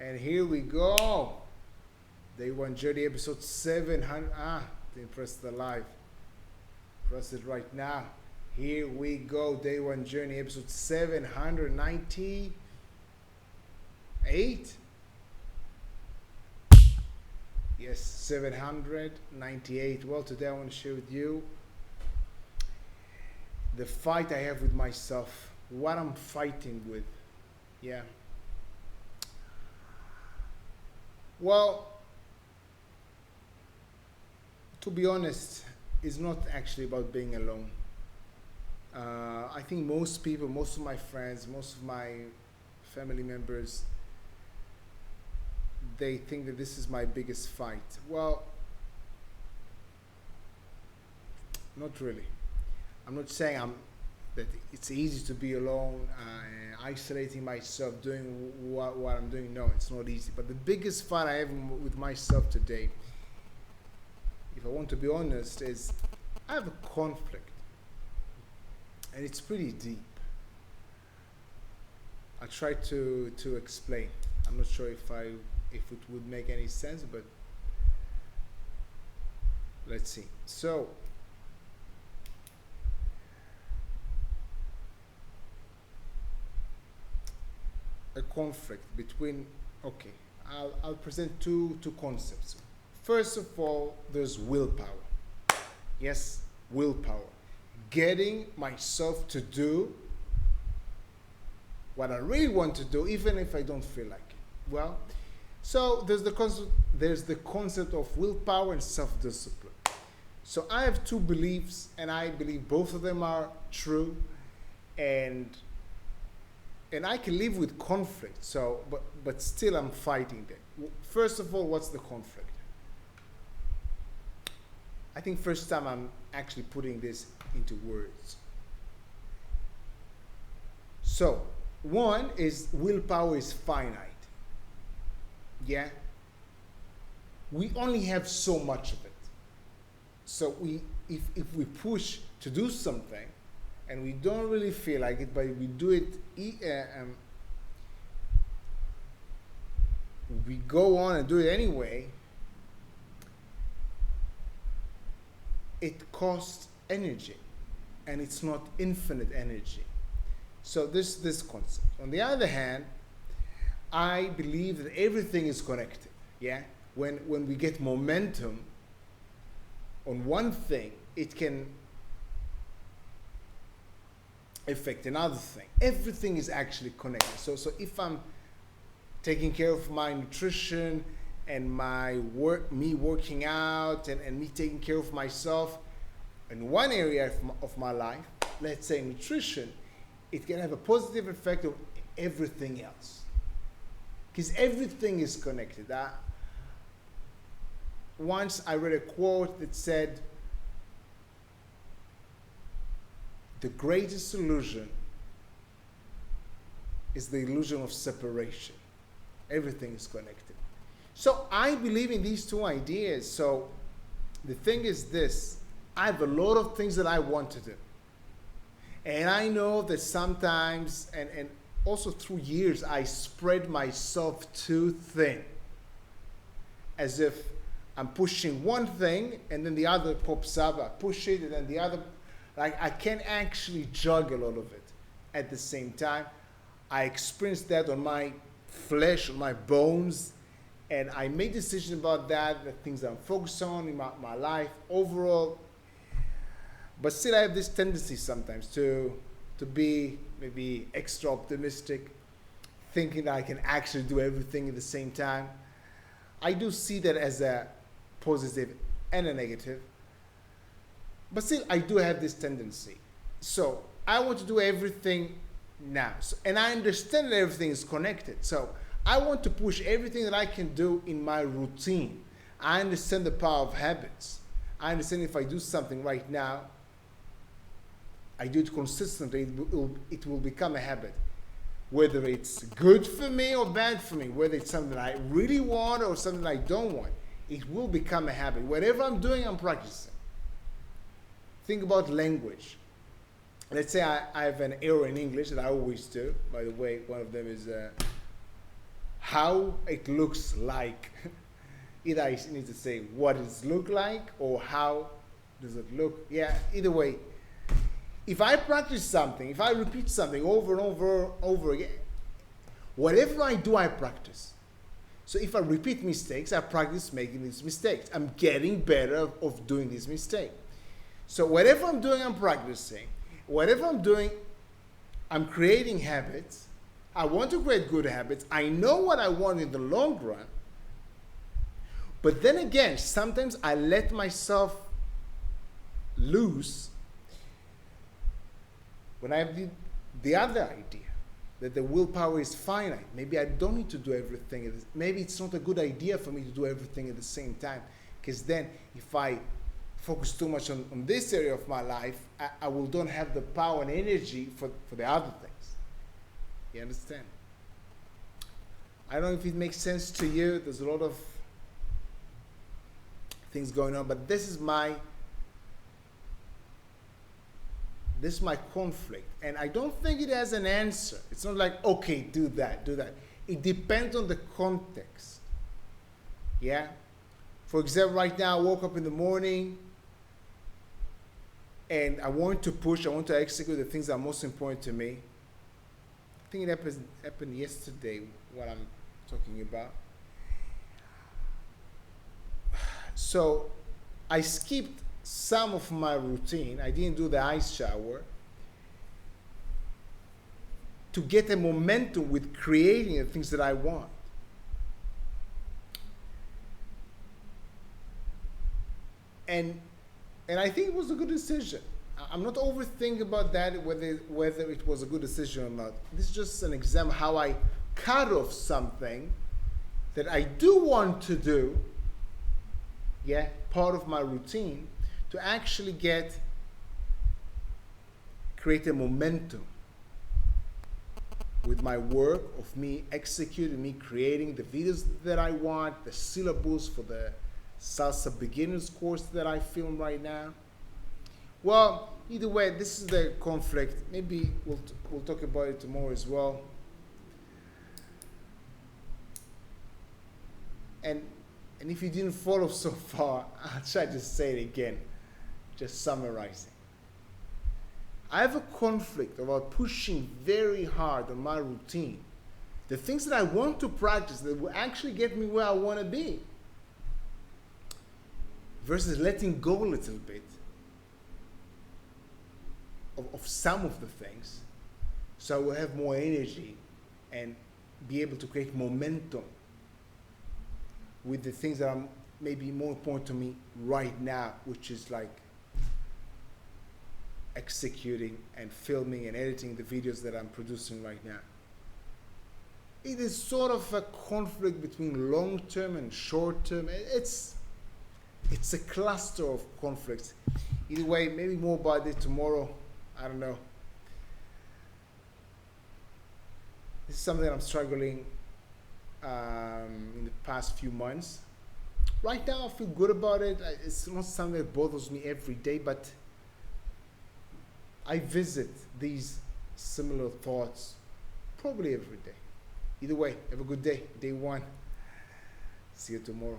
And here we go. Day One Journey, episode 700. Didn't press the live. Press it right now. Here we go. Day One Journey, episode 798. Yes, 798. Well, today I want to share with you the fight I have with myself, what I'm fighting with. Yeah. Well, to be honest, it's not actually about being alone. I think most people, most of my friends, most of my family members, they think that this is my biggest fight. Well, not really. I'm not saying that it's easy to be alone, isolating myself, doing what I'm doing. No, it's not easy. But the biggest fight I have with myself today, if I want to be honest, is I have a conflict, and it's pretty deep. I try to explain. I'm not sure if it would make any sense, but let's see. So, a conflict between, okay, I'll present two concepts. First of all, there's willpower. Yes, willpower. Getting myself to do what I really want to do, even if I don't feel like it. Well, so there's the concept of willpower and self-discipline. So I have two beliefs, and I believe both of them are true, and I can live with conflict. So, but still, I'm fighting them. First of all, what's the conflict? I think first time I'm actually putting this into words. So, one is willpower is finite. Yeah? We only have so much of it. So if we push to do something and we don't really feel like it, but we do it, we go on and do it anyway, it costs energy, and it's not infinite energy. So this concept. On the other hand, I believe that everything is connected. Yeah, when we get momentum on one thing, it can affect another thing. Everything is actually connected. So if I'm taking care of my nutrition and me working out and me taking care of myself in one area of my life, let's say nutrition, it can have a positive effect on everything else. Because everything is connected. Once I read a quote that said, the greatest illusion is the illusion of separation. Everything is connected. So I believe in these two ideas. So the thing is this, I have a lot of things that I want to do. And I know that sometimes, and also through years, I spread myself too thin. As if I'm pushing one thing and then the other pops up. I push it and then the other. Like I can't actually juggle all of it at the same time. I experienced that on my flesh, on my bones, and I made decisions about that, the things I'm focused on in my life overall. But still I have this tendency sometimes to be maybe extra optimistic, thinking that I can actually do everything at the same time. I do see that as a positive and a negative. But still, I do have this tendency. So I want to do everything now. And I understand that everything is connected. So I want to push everything that I can do in my routine. I understand the power of habits. I understand if I do something right now, I do it consistently, it will become a habit. Whether it's good for me or bad for me, whether it's something I really want or something I don't want, it will become a habit. Whatever I'm doing, I'm practicing. Think about language. Let's say I have an error in English that I always do. By the way, one of them is how it looks like. Either I need to say what it look like or how does it look. Yeah, either way. If I practice something, if I repeat something over and over again, whatever I do, I practice. So if I repeat mistakes, I practice making these mistakes. I'm getting better of doing this mistake. So whatever I'm doing, I'm practicing. Whatever I'm doing, I'm creating habits. I want to create good habits. I know what I want in the long run. But then again, sometimes I let myself loose when I have the other idea, that the willpower is finite. Maybe I don't need to do everything. Maybe it's not a good idea for me to do everything at the same time. Because then if I focus too much on this area of my life, I will don't have the power and energy for the other things. You understand? I don't know if it makes sense to you. There's a lot of things going on, but this is my conflict, and I don't think it has an answer. It's not like, okay, do that. It depends on the context. Yeah? For example, right now I woke up in the morning and I want to execute the things that are most important to me. I think it happened yesterday, what I'm talking about. So I skipped some of my routine. I didn't do the ice shower to get a momentum with creating the things that I want. And I think it was a good decision. I'm not overthinking about that, whether it was a good decision or not. This is just an example how I cut off something that I do want to do, yeah, part of my routine, to actually create a momentum with my work of me executing, me creating the videos that I want, the syllabus for the Salsa Beginners course that I film right now. Well, either way, this is the conflict. Maybe we'll talk about it tomorrow as well. And if you didn't follow so far, I'll try to say it again, just summarizing. I have a conflict about pushing very hard on my routine, the things that I want to practice that will actually get me where I want to be, versus letting go a little bit of some of the things, so I will have more energy and be able to create momentum with the things that are maybe more important to me right now, which is like executing and filming and editing the videos that I'm producing right now. It is sort of a conflict between long-term and short-term. It's a cluster of conflicts. Either way, maybe more about it tomorrow. I don't know. This is something I'm struggling in the past few months. Right now, I feel good about it. It's not something that bothers me every day, but I visit these similar thoughts probably every day. Either way, have a good day. Day one. See you tomorrow.